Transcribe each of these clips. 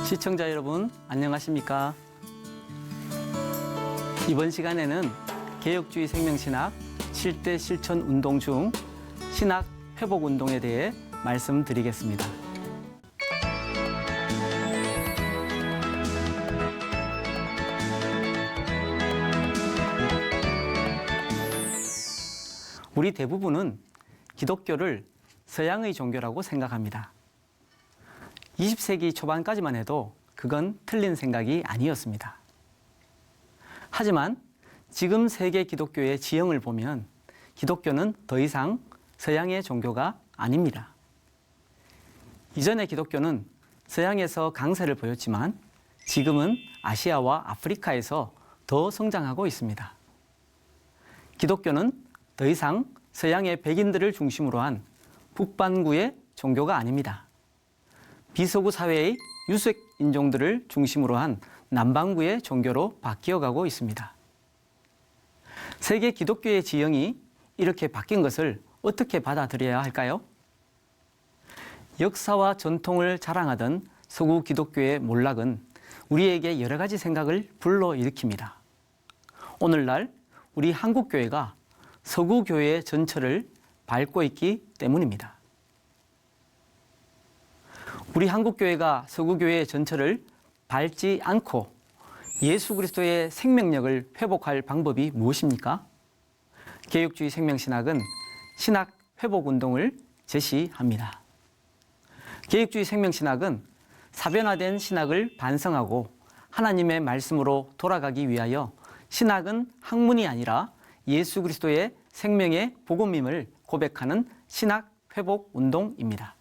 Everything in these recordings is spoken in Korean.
시청자 여러분, 안녕하십니까? 이번 시간에는 개혁주의 생명신학 7대 실천 운동 중 신학 회복 운동에 대해 말씀드리겠습니다. 우리 대부분은 기독교를 서양의 종교라고 생각합니다. 20세기 초반까지만 해도 그건 틀린 생각이 아니었습니다. 하지만 지금 세계 기독교의 지형을 보면 기독교는 더 이상 서양의 종교가 아닙니다. 이전의 기독교는 서양에서 강세를 보였지만 지금은 아시아와 아프리카에서 더 성장하고 있습니다. 기독교는 더 이상 서양의 백인들을 중심으로 한 북반구의 종교가 아닙니다. 비서구 사회의 유색 인종들을 중심으로 한 남반구의 종교로 바뀌어가고 있습니다. 세계 기독교의 지형이 이렇게 바뀐 것을 어떻게 받아들여야 할까요? 역사와 전통을 자랑하던 서구 기독교의 몰락은 우리에게 여러 가지 생각을 불러일으킵니다. 오늘날 우리 한국교회가 서구 교회의 전철을 밟고 있기 때문입니다. 우리 한국교회가 서구교회의 전철을 밟지 않고 예수 그리스도의 생명력을 회복할 방법이 무엇입니까? 개혁주의 생명신학은 신학 회복 운동을 제시합니다. 개혁주의 생명신학은 사변화된 신학을 반성하고 하나님의 말씀으로 돌아가기 위하여 신학은 학문이 아니라 예수 그리스도의 생명의 복음임을 고백하는 신학 회복 운동입니다.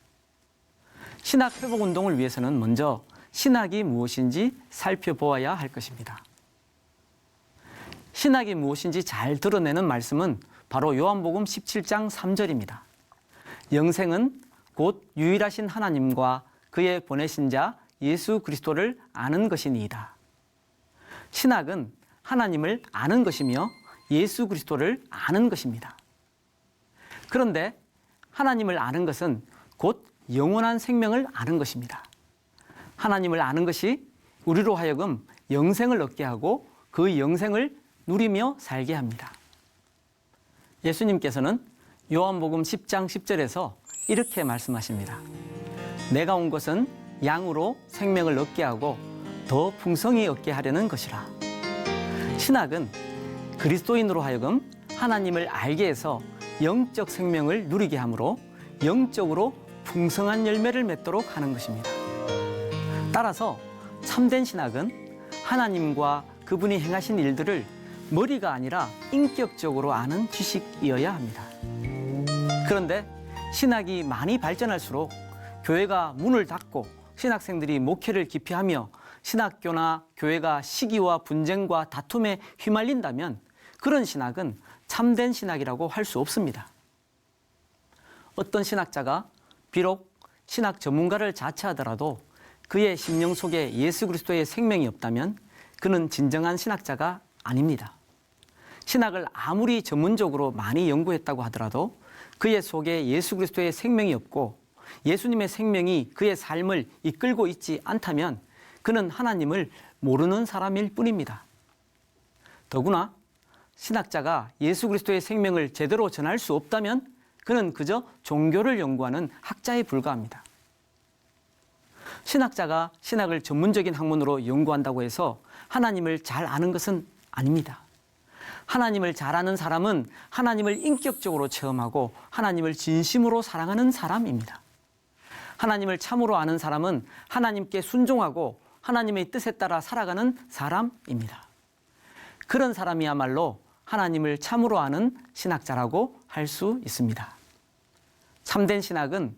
신학 회복 운동을 위해서는 먼저 신학이 무엇인지 살펴보아야 할 것입니다. 신학이 무엇인지 잘 드러내는 말씀은 바로 요한복음 17장 3절입니다. 영생은 곧 유일하신 하나님과 그의 보내신 자 예수 그리스도를 아는 것이니이다. 신학은 하나님을 아는 것이며 예수 그리스도를 아는 것입니다. 그런데 하나님을 아는 것은 곧 영원한 생명을 아는 것입니다. 하나님을 아는 것이 우리로 하여금 영생을 얻게 하고 그 영생을 누리며 살게 합니다. 예수님께서는 요한복음 10장 10절에서 이렇게 말씀하십니다. 내가 온 것은 양으로 생명을 얻게 하고 더 풍성히 얻게 하려는 것이라. 신학은 그리스도인으로 하여금 하나님을 알게 해서 영적 생명을 누리게 하므로 영적으로 풍성한 열매를 맺도록 하는 것입니다. 따라서 참된 신학은 하나님과 그분이 행하신 일들을 머리가 아니라 인격적으로 아는 지식이어야 합니다. 그런데 신학이 많이 발전할수록 교회가 문을 닫고 신학생들이 목회를 기피하며 신학교나 교회가 시기와 분쟁과 다툼에 휘말린다면 그런 신학은 참된 신학이라고 할 수 없습니다. 어떤 신학자가 비록 신학 전문가를 자처하더라도 그의 심령 속에 예수 그리스도의 생명이 없다면 그는 진정한 신학자가 아닙니다. 신학을 아무리 전문적으로 많이 연구했다고 하더라도 그의 속에 예수 그리스도의 생명이 없고 예수님의 생명이 그의 삶을 이끌고 있지 않다면 그는 하나님을 모르는 사람일 뿐입니다. 더구나 신학자가 예수 그리스도의 생명을 제대로 전할 수 없다면 그는 그저 종교를 연구하는 학자에 불과합니다. 신학자가 신학을 전문적인 학문으로 연구한다고 해서 하나님을 잘 아는 것은 아닙니다. 하나님을 잘 아는 사람은 하나님을 인격적으로 체험하고 하나님을 진심으로 사랑하는 사람입니다. 하나님을 참으로 아는 사람은 하나님께 순종하고 하나님의 뜻에 따라 살아가는 사람입니다. 그런 사람이야말로 하나님을 참으로 아는 신학자라고 할 수 있습니다. 참된 신학은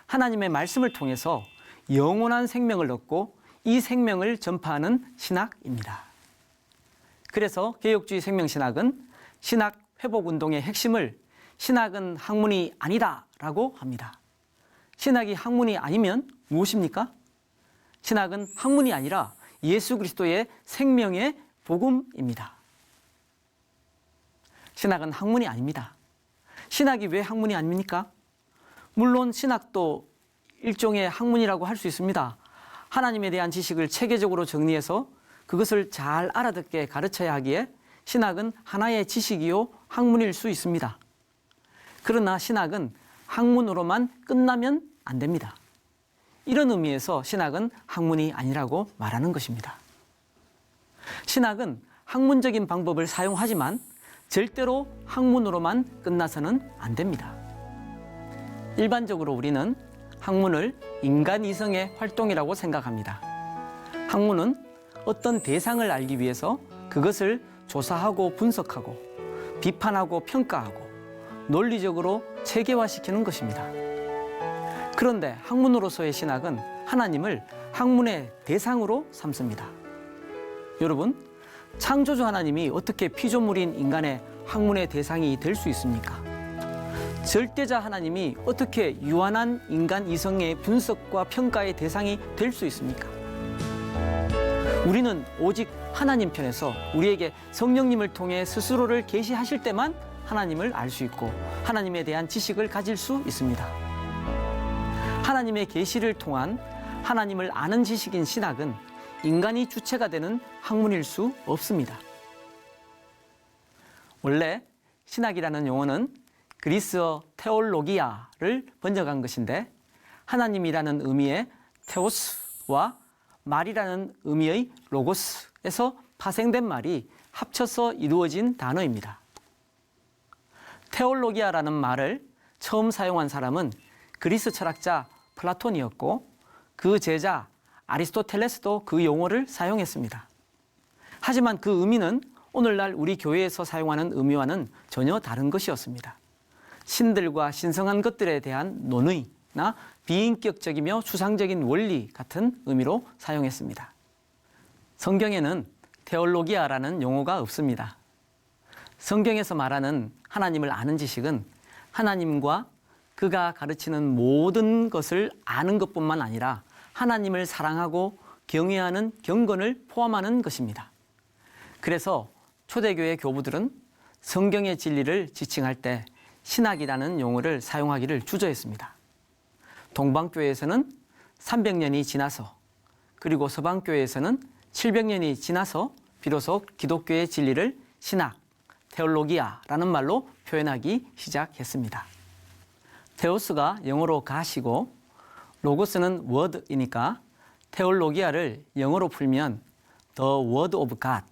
하나님의 말씀을 통해서 영원한 생명을 얻고 이 생명을 전파하는 신학입니다. 그래서 개혁주의 생명신학은 신학 회복운동의 핵심을 신학은 학문이 아니다라고 합니다. 신학이 학문이 아니면 무엇입니까? 신학은 학문이 아니라 예수 그리스도의 생명의 복음입니다. 신학은 학문이 아닙니다. 신학이 왜 학문이 아닙니까? 물론 신학도 일종의 학문이라고 할 수 있습니다. 하나님에 대한 지식을 체계적으로 정리해서 그것을 잘 알아듣게 가르쳐야 하기에 신학은 하나의 지식이요 학문일 수 있습니다. 그러나 신학은 학문으로만 끝나면 안 됩니다. 이런 의미에서 신학은 학문이 아니라고 말하는 것입니다. 신학은 학문적인 방법을 사용하지만 절대로 학문으로만 끝나서는 안 됩니다. 일반적으로 우리는 학문을 인간 이성의 활동이라고 생각합니다. 학문은 어떤 대상을 알기 위해서 그것을 조사하고 분석하고 비판하고 평가하고 논리적으로 체계화시키는 것입니다. 그런데 학문으로서의 신학은 하나님을 학문의 대상으로 삼습니다. 여러분, 창조주 하나님이 어떻게 피조물인 인간의 학문의 대상이 될 수 있습니까? 절대자 하나님이 어떻게 유한한 인간 이성의 분석과 평가의 대상이 될 수 있습니까? 우리는 오직 하나님 편에서 우리에게 성령님을 통해 스스로를 계시하실 때만 하나님을 알 수 있고 하나님에 대한 지식을 가질 수 있습니다. 하나님의 계시를 통한 하나님을 아는 지식인 신학은 인간이 주체가 되는 학문일 수 없습니다. 원래 신학이라는 용어는 그리스어 테올로기아를 번역한 것인데 하나님이라는 의미의 테오스와 말이라는 의미의 로고스에서 파생된 말이 합쳐서 이루어진 단어입니다. 테올로기아라는 말을 처음 사용한 사람은 그리스 철학자 플라톤이었고 그 제자 아리스토텔레스도 그 용어를 사용했습니다. 하지만 그 의미는 오늘날 우리 교회에서 사용하는 의미와는 전혀 다른 것이었습니다. 신들과 신성한 것들에 대한 논의나 비인격적이며 추상적인 원리 같은 의미로 사용했습니다. 성경에는 테올로기아라는 용어가 없습니다. 성경에서 말하는 하나님을 아는 지식은 하나님과 그가 가르치는 모든 것을 아는 것뿐만 아니라 하나님을 사랑하고 경외하는 경건을 포함하는 것입니다. 그래서 초대교회 교부들은 성경의 진리를 지칭할 때 신학이라는 용어를 사용하기를 주저했습니다. 동방교회에서는 300년이 지나서 그리고 서방교회에서는 700년이 지나서 비로소 기독교의 진리를 신학, 테올로기아라는 말로 표현하기 시작했습니다. 테오스가 영어로 가시고 로고스는 word이니까 테올로기아를 영어로 풀면 the word of God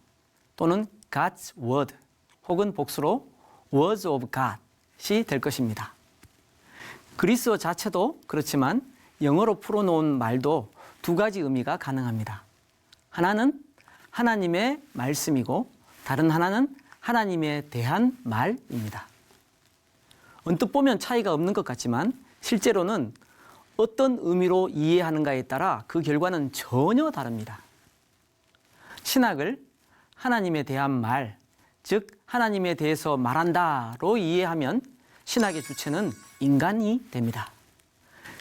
또는 God's word 혹은 복수로 words of God이 될 것입니다. 그리스어 자체도 그렇지만 영어로 풀어놓은 말도 두 가지 의미가 가능합니다. 하나는 하나님의 말씀이고 다른 하나는 하나님에 대한 말입니다. 언뜻 보면 차이가 없는 것 같지만 실제로는 어떤 의미로 이해하는가에 따라 그 결과는 전혀 다릅니다. 신학을 하나님에 대한 말, 즉 하나님에 대해서 말한다로 이해하면 신학의 주체는 인간이 됩니다.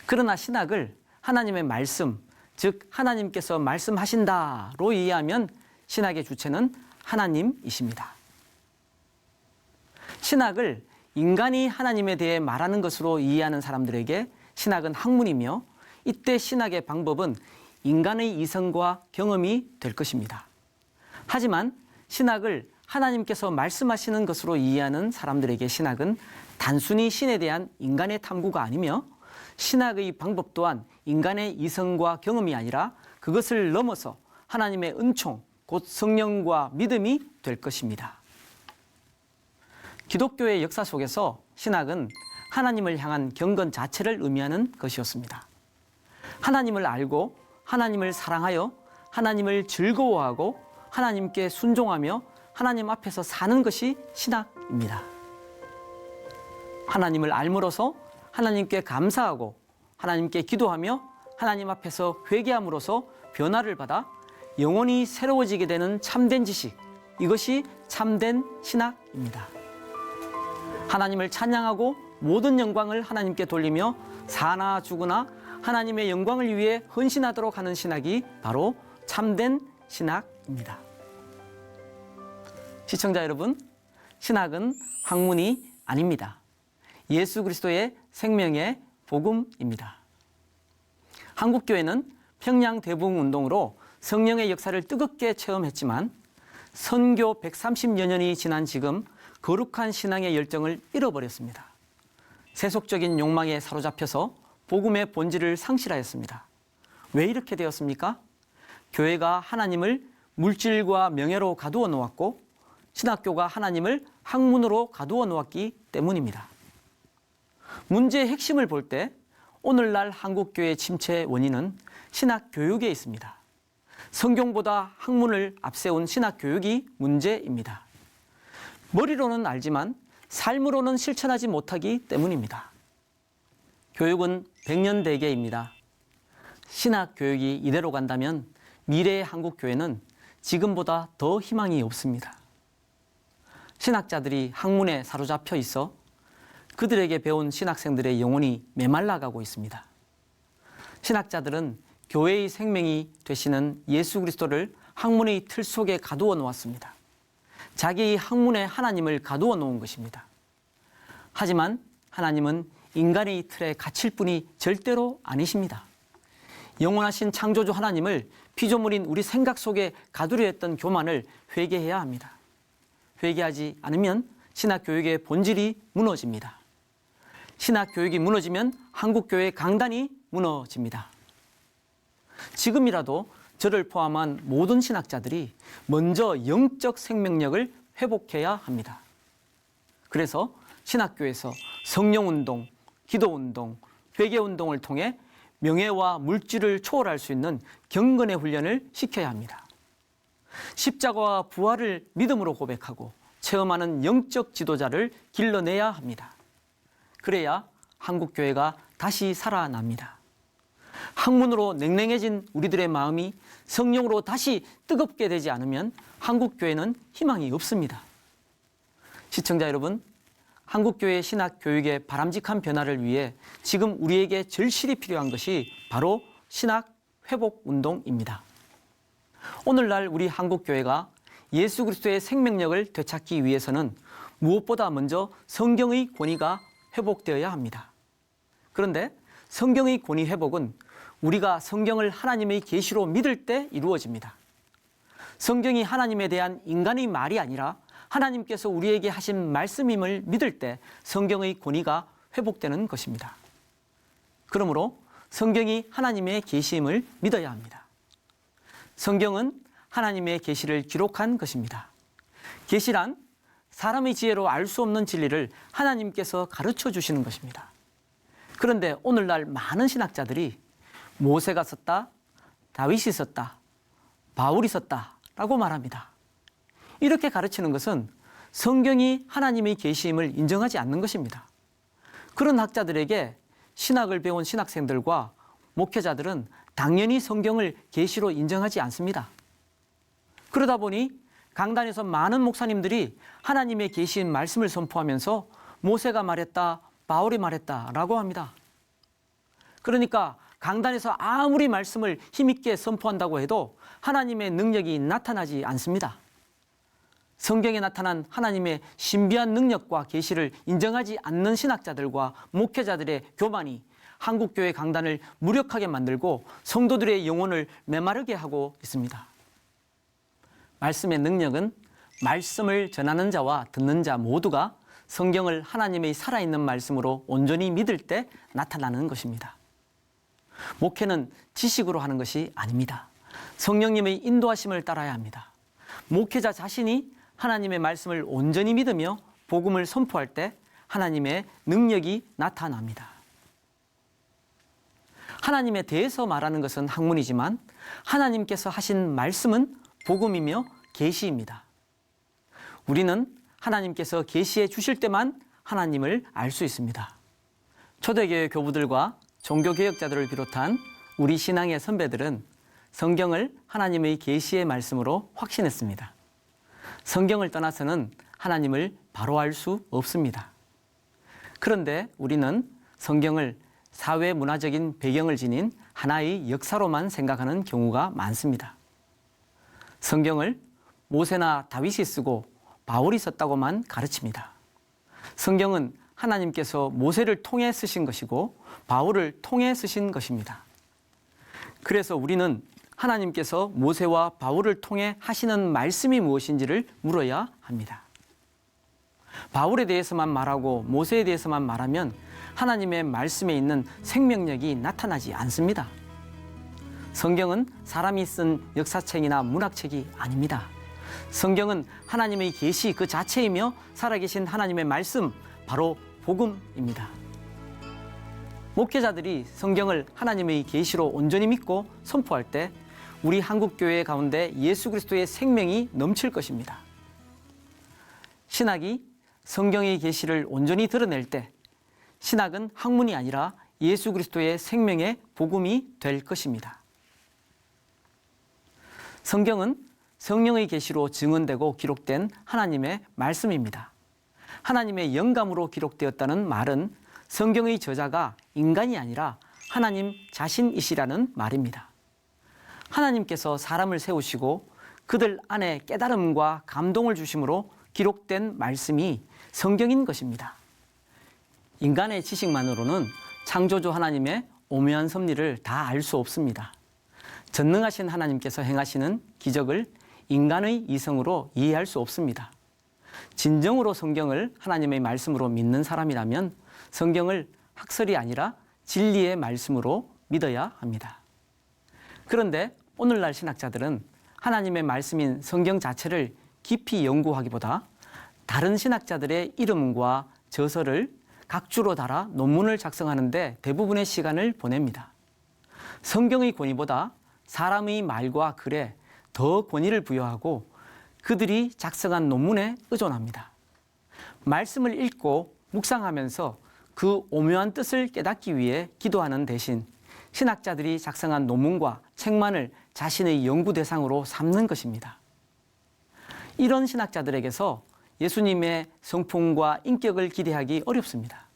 그러나 신학을 하나님의 말씀, 즉 하나님께서 말씀하신다로 이해하면 신학의 주체는 하나님이십니다. 신학을 인간이 하나님에 대해 말하는 것으로 이해하는 사람들에게 신학은 학문이며 이때 신학의 방법은 인간의 이성과 경험이 될 것입니다. 하지만 신학을 하나님께서 말씀하시는 것으로 이해하는 사람들에게 신학은 단순히 신에 대한 인간의 탐구가 아니며 신학의 방법 또한 인간의 이성과 경험이 아니라 그것을 넘어서 하나님의 은총, 곧 성령과 믿음이 될 것입니다. 기독교의 역사 속에서 신학은 하나님을 향한 경건 자체를 의미하는 것이었습니다. 하나님을 알고 하나님을 사랑하여 하나님을 즐거워하고 하나님께 순종하며 하나님 앞에서 사는 것이 신학입니다. 하나님을 알므로써 하나님께 감사하고 하나님께 기도하며 하나님 앞에서 회개함으로써 변화를 받아 영혼이 새로워지게 되는 참된 지식, 이것이 참된 신학입니다. 하나님을 찬양하고 모든 영광을 하나님께 돌리며 사나 죽으나 하나님의 영광을 위해 헌신하도록 하는 신학이 바로 참된 신학입니다. 시청자 여러분, 신학은 학문이 아닙니다. 예수 그리스도의 생명의 복음입니다. 한국교회는 평양 대부흥 운동으로 성령의 역사를 뜨겁게 체험했지만 선교 130여 년이 지난 지금 거룩한 신앙의 열정을 잃어버렸습니다. 세속적인 욕망에 사로잡혀서 복음의 본질을 상실하였습니다. 왜 이렇게 되었습니까? 교회가 하나님을 물질과 명예로 가두어 놓았고 신학교가 하나님을 학문으로 가두어 놓았기 때문입니다. 문제의 핵심을 볼 때 오늘날 한국교회 침체의 원인은 신학교육에 있습니다. 성경보다 학문을 앞세운 신학교육이 문제입니다. 머리로는 알지만 삶으로는 실천하지 못하기 때문입니다. 교육은 백년대계입니다. 신학교육이 이대로 간다면 미래의 한국교회는 지금보다 더 희망이 없습니다. 신학자들이 학문에 사로잡혀 있어 그들에게 배운 신학생들의 영혼이 메말라가고 있습니다. 신학자들은 교회의 생명이 되시는 예수 그리스도를 학문의 틀 속에 가두어 놓았습니다. 자기의 학문에 하나님을 가두어 놓은 것입니다. 하지만 하나님은 인간의 틀에 갇힐 뿐이 절대로 아니십니다. 영원하신 창조주 하나님을 피조물인 우리 생각 속에 가두려 했던 교만을 회개해야 합니다. 회개하지 않으면 신학교육의 본질이 무너집니다. 신학교육이 무너지면 한국교회의 강단이 무너집니다. 지금이라도 저를 포함한 모든 신학자들이 먼저 영적 생명력을 회복해야 합니다. 그래서 신학교에서 성령운동, 기도운동, 회개운동을 통해 명예와 물질을 초월할 수 있는 경건의 훈련을 시켜야 합니다. 십자가와 부활을 믿음으로 고백하고 체험하는 영적 지도자를 길러내야 합니다. 그래야 한국교회가 다시 살아납니다. 학문으로 냉랭해진 우리들의 마음이 성령으로 다시 뜨겁게 되지 않으면 한국교회는 희망이 없습니다. 시청자 여러분, 한국교회 신학교육의 바람직한 변화를 위해 지금 우리에게 절실히 필요한 것이 바로 신학회복운동입니다. 오늘날 우리 한국교회가 예수 그리스도의 생명력을 되찾기 위해서는 무엇보다 먼저 성경의 권위가 회복되어야 합니다. 그런데 성경의 권위 회복은 우리가 성경을 하나님의 계시로 믿을 때 이루어집니다. 성경이 하나님에 대한 인간의 말이 아니라 하나님께서 우리에게 하신 말씀임을 믿을 때 성경의 권위가 회복되는 것입니다. 그러므로 성경이 하나님의 계시임을 믿어야 합니다. 성경은 하나님의 계시를 기록한 것입니다. 계시란 사람의 지혜로 알 수 없는 진리를 하나님께서 가르쳐 주시는 것입니다. 그런데 오늘날 많은 신학자들이 모세가 썼다, 다윗이 썼다, 바울이 썼다 라고 말합니다. 이렇게 가르치는 것은 성경이 하나님의 계시임을 인정하지 않는 것입니다. 그런 학자들에게 신학을 배운 신학생들과 목회자들은 당연히 성경을 계시로 인정하지 않습니다. 그러다 보니 강단에서 많은 목사님들이 하나님의 계시인 말씀을 선포하면서 모세가 말했다, 바울이 말했다 라고 합니다. 그러니까 강단에서 아무리 말씀을 힘있게 선포한다고 해도 하나님의 능력이 나타나지 않습니다. 성경에 나타난 하나님의 신비한 능력과 계시를 인정하지 않는 신학자들과 목회자들의 교만이 한국교회 강단을 무력하게 만들고 성도들의 영혼을 메마르게 하고 있습니다. 말씀의 능력은 말씀을 전하는 자와 듣는 자 모두가 성경을 하나님의 살아있는 말씀으로 온전히 믿을 때 나타나는 것입니다. 목회는 지식으로 하는 것이 아닙니다. 성령님의 인도하심을 따라야 합니다. 목회자 자신이 하나님의 말씀을 온전히 믿으며 복음을 선포할 때 하나님의 능력이 나타납니다. 하나님에 대해서 말하는 것은 학문이지만 하나님께서 하신 말씀은 복음이며 계시입니다. 우리는 하나님께서 계시해 주실 때만 하나님을 알 수 있습니다. 초대교회 교부들과 종교개혁자들을 비롯한 우리 신앙의 선배들은 성경을 하나님의 계시의 말씀으로 확신했습니다. 성경을 떠나서는 하나님을 바로 알 수 없습니다. 그런데 우리는 성경을 사회 문화적인 배경을 지닌 하나의 역사로만 생각하는 경우가 많습니다. 성경을 모세나 다윗이 쓰고 바울이 썼다고만 가르칩니다. 성경은 하나님께서 모세를 통해 쓰신 것이고 바울을 통해 쓰신 것입니다. 그래서 우리는 하나님께서 모세와 바울을 통해 하시는 말씀이 무엇인지를 물어야 합니다. 바울에 대해서만 말하고 모세에 대해서만 말하면 하나님의 말씀에 있는 생명력이 나타나지 않습니다. 성경은 사람이 쓴 역사책이나 문학책이 아닙니다. 성경은 하나님의 계시 그 자체이며 살아계신 하나님의 말씀, 바로 복음입니다. 목회자들이 성경을 하나님의 계시로 온전히 믿고 선포할 때 우리 한국교회 가운데 예수 그리스도의 생명이 넘칠 것입니다. 신학이 성경의 계시를 온전히 드러낼 때 신학은 학문이 아니라 예수 그리스도의 생명의 복음이 될 것입니다. 성경은 성령의 계시로 증언되고 기록된 하나님의 말씀입니다. 하나님의 영감으로 기록되었다는 말은 성경의 저자가 인간이 아니라 하나님 자신이시라는 말입니다. 하나님께서 사람을 세우시고 그들 안에 깨달음과 감동을 주심으로 기록된 말씀이 성경인 것입니다. 인간의 지식만으로는 창조주 하나님의 오묘한 섭리를 다 알 수 없습니다. 전능하신 하나님께서 행하시는 기적을 인간의 이성으로 이해할 수 없습니다. 진정으로 성경을 하나님의 말씀으로 믿는 사람이라면 성경을 학설이 아니라 진리의 말씀으로 믿어야 합니다. 그런데 오늘날 신학자들은 하나님의 말씀인 성경 자체를 깊이 연구하기보다 다른 신학자들의 이름과 저서를 각주로 달아 논문을 작성하는 데 대부분의 시간을 보냅니다. 성경의 권위보다 사람의 말과 글에 더 권위를 부여하고 그들이 작성한 논문에 의존합니다. 말씀을 읽고 묵상하면서 그 오묘한 뜻을 깨닫기 위해 기도하는 대신 신학자들이 작성한 논문과 책만을 자신의 연구 대상으로 삼는 것입니다. 이런 신학자들에게서 예수님의 성품과 인격을 기대하기 어렵습니다.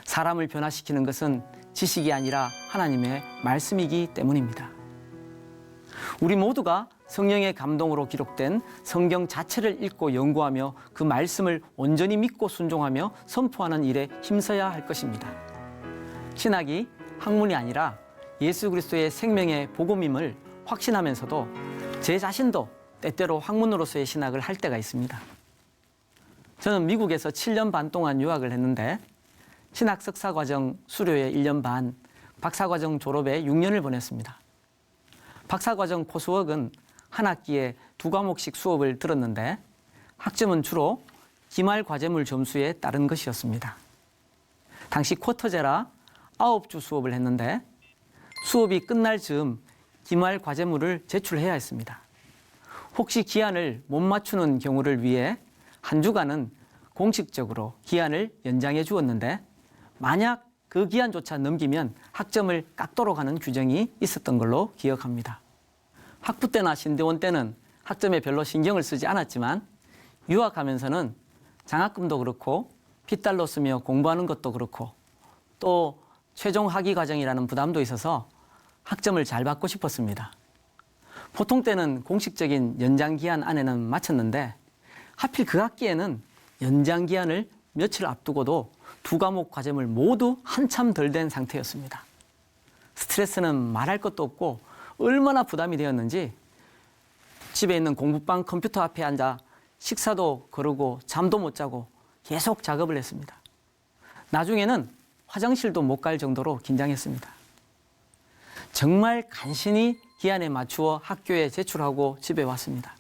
사람을 변화시키는 것은 지식이 아니라 하나님의 말씀이기 때문입니다. 우리 모두가 성령의 감동으로 기록된 성경 자체를 읽고 연구하며 그 말씀을 온전히 믿고 순종하며 선포하는 일에 힘써야 할 것입니다. 신학이 학문이 아니라 예수 그리스도의 생명의 복음임을 확신하면서도 제 자신도 때때로 학문으로서의 신학을 할 때가 있습니다. 저는 미국에서 7년 반 동안 유학을 했는데 신학 석사과정 수료에 1년 반, 박사과정 졸업에 6년을 보냈습니다. 박사과정 코스웍은 한 학기에 2과목씩 수업을 들었는데 학점은 주로 기말 과제물 점수에 따른 것이었습니다. 당시 쿼터제라 9주 수업을 했는데 수업이 끝날 즈음 기말 과제물을 제출해야 했습니다. 혹시 기한을 못 맞추는 경우를 위해 한 주간은 공식적으로 기한을 연장해 주었는데 만약 그 기한조차 넘기면 학점을 깎도록 하는 규정이 있었던 걸로 기억합니다. 학부 때나 신대원 때는 학점에 별로 신경을 쓰지 않았지만 유학하면서는 장학금도 그렇고 핏달로 쓰며 공부하는 것도 그렇고 또 최종 학위 과정이라는 부담도 있어서 학점을 잘 받고 싶었습니다. 보통 때는 공식적인 연장 기한 안에는 마쳤는데 하필 그 학기에는 연장 기한을 며칠 앞두고도 2과목 과제물 모두 한참 덜 된 상태였습니다. 스트레스는 말할 것도 없고 얼마나 부담이 되었는지 집에 있는 공부방 컴퓨터 앞에 앉아 식사도 거르고 잠도 못 자고 계속 작업을 했습니다. 나중에는 화장실도 못 갈 정도로 긴장했습니다. 정말 간신히 기한에 맞추어 학교에 제출하고 집에 왔습니다.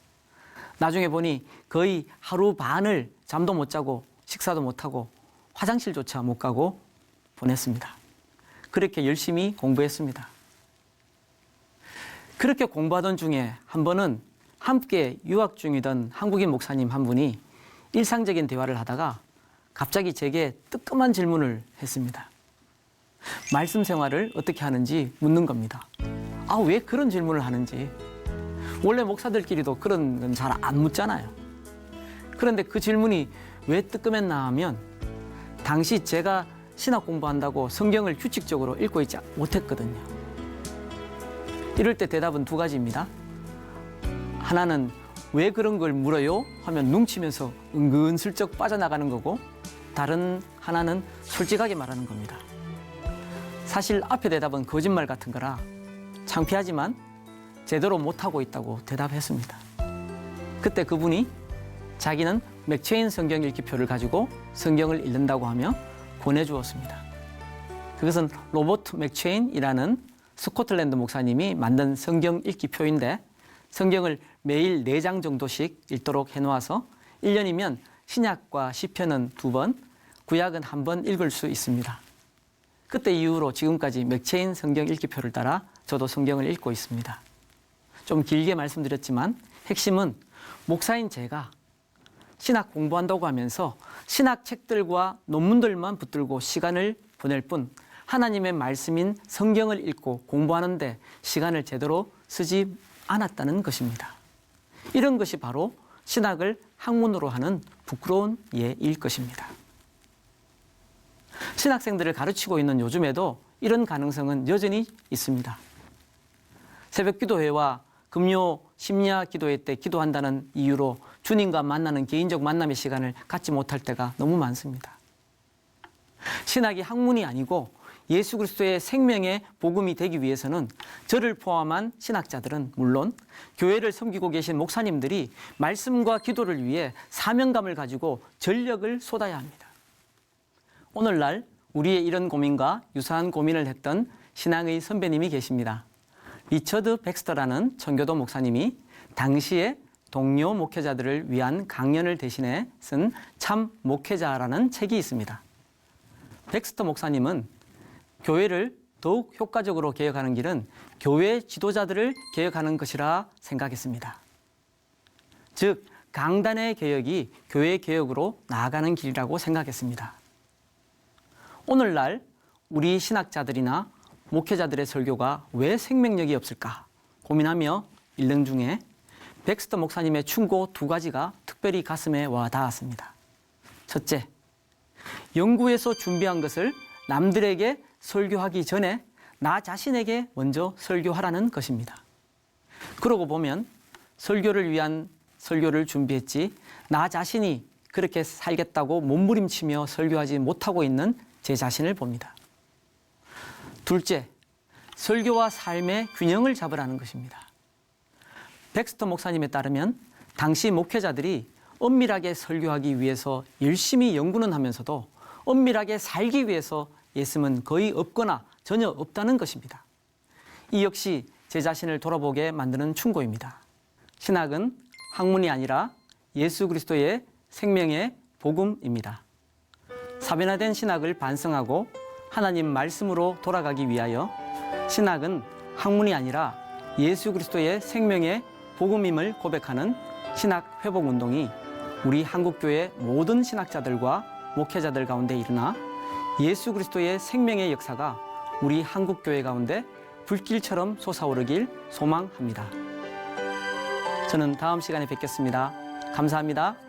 나중에 보니 거의 하루 반을 잠도 못 자고 식사도 못 하고 화장실조차 못 가고 보냈습니다. 그렇게 열심히 공부했습니다. 그렇게 공부하던 중에 한 번은 함께 유학 중이던 한국인 목사님 한 분이 일상적인 대화를 하다가 갑자기 제게 뜨끔한 질문을 했습니다. 말씀 생활을 어떻게 하는지 묻는 겁니다. 왜 그런 질문을 하는지. 원래 목사들끼리도 그런 건 잘 안 묻잖아요. 그런데 그 질문이 왜 뜨끔했나 하면 당시 제가 신학 공부한다고 성경을 규칙적으로 읽고 있지 못했거든요. 이럴 때 대답은 2가지입니다. 하나는 왜 그런 걸 물어요? 하면 뭉치면서 은근슬쩍 빠져나가는 거고 다른 하나는 솔직하게 말하는 겁니다. 사실 앞에 대답은 거짓말 같은 거라 창피하지만 제대로 못하고 있다고 대답했습니다. 그때 그분이 자기는 맥체인 성경 읽기표를 가지고 성경을 읽는다고 하며 권해주었습니다. 그것은 로버트 맥체인이라는 스코틀랜드 목사님이 만든 성경 읽기표인데 성경을 매일 4장 정도씩 읽도록 해놓아서 1년이면 신약과 시편은 2번, 구약은 1번 읽을 수 있습니다. 그때 이후로 지금까지 맥체인 성경 읽기표를 따라 저도 성경을 읽고 있습니다. 좀 길게 말씀드렸지만 핵심은 목사인 제가 신학 공부한다고 하면서 신학 책들과 논문들만 붙들고 시간을 보낼 뿐 하나님의 말씀인 성경을 읽고 공부하는데 시간을 제대로 쓰지 않았다는 것입니다. 이런 것이 바로 신학을 학문으로 하는 부끄러운 예일 것입니다. 신학생들을 가르치고 있는 요즘에도 이런 가능성은 여전히 있습니다. 새벽 기도회와 금요 심야 기도회 때 기도한다는 이유로 주님과 만나는 개인적 만남의 시간을 갖지 못할 때가 너무 많습니다. 신학이 학문이 아니고 예수 그리스도의 생명의 복음이 되기 위해서는 저를 포함한 신학자들은 물론 교회를 섬기고 계신 목사님들이 말씀과 기도를 위해 사명감을 가지고 전력을 쏟아야 합니다. 오늘날 우리의 이런 고민과 유사한 고민을 했던 신앙의 선배님이 계십니다. 리처드 백스터라는 청교도 목사님이 당시에 동료 목회자들을 위한 강연을 대신해 쓴 참 목회자라는 책이 있습니다. 백스터 목사님은 교회를 더욱 효과적으로 개혁하는 길은 교회 지도자들을 개혁하는 것이라 생각했습니다. 즉, 강단의 개혁이 교회 개혁으로 나아가는 길이라고 생각했습니다. 오늘날 우리 신학자들이나 목회자들의 설교가 왜 생명력이 없을까 고민하며 읽는 중에 백스터 목사님의 충고 2가지가 특별히 가슴에 와 닿았습니다. 첫째, 연구해서 준비한 것을 남들에게 설교하기 전에 나 자신에게 먼저 설교하라는 것입니다. 그러고 보면 설교를 위한 설교를 준비했지 나 자신이 그렇게 살겠다고 몸부림치며 설교하지 못하고 있는 제 자신을 봅니다. 둘째, 설교와 삶의 균형을 잡으라는 것입니다. 백스터 목사님에 따르면 당시 목회자들이 엄밀하게 설교하기 위해서 열심히 연구는 하면서도 엄밀하게 살기 위해서 예씀은 거의 없거나 전혀 없다는 것입니다. 이 역시 제 자신을 돌아보게 만드는 충고입니다. 신학은 학문이 아니라 예수 그리스도의 생명의 복음입니다. 사변화된 신학을 반성하고 하나님 말씀으로 돌아가기 위하여 신학은 학문이 아니라 예수 그리스도의 생명의 복음임을 고백하는 신학 회복 운동이 우리 한국교회 모든 신학자들과 목회자들 가운데 일어나 예수 그리스도의 생명의 역사가 우리 한국교회 가운데 불길처럼 솟아오르길 소망합니다. 저는 다음 시간에 뵙겠습니다. 감사합니다.